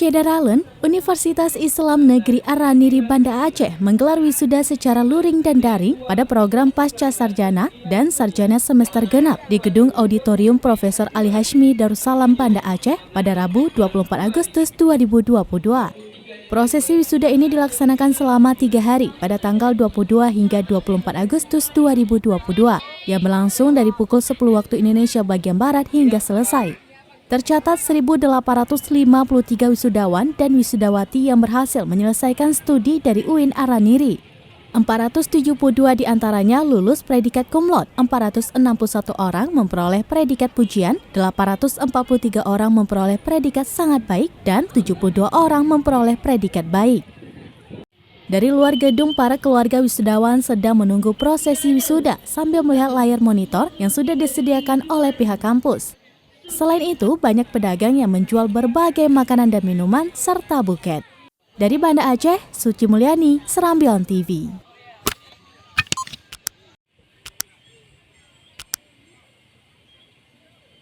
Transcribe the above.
Syederalen, Universitas Islam Negeri Araniri Banda Aceh menggelar wisuda secara luring dan daring pada program Pasca Sarjana dan Sarjana Semester Genap di Gedung Auditorium Profesor Ali Hashmi Darussalam Banda Aceh pada Rabu 24 Agustus 2022. Prosesi wisuda ini dilaksanakan selama 3 hari pada tanggal 22 hingga 24 Agustus 2022 yang berlangsung dari pukul 10 waktu Indonesia bagian Barat hingga selesai. Tercatat 1.853 wisudawan dan wisudawati yang berhasil menyelesaikan studi dari UIN Araniri. 472 diantaranya lulus predikat cum laude, 461 orang memperoleh predikat pujian, 843 orang memperoleh predikat sangat baik, dan 72 orang memperoleh predikat baik. Dari luar gedung, para keluarga wisudawan sedang menunggu prosesi wisuda sambil melihat layar monitor yang sudah disediakan oleh pihak kampus. Selain itu, banyak pedagang yang menjual berbagai makanan dan minuman serta buket. Dari Banda Aceh, Suci Mulyani, Serambi On TV.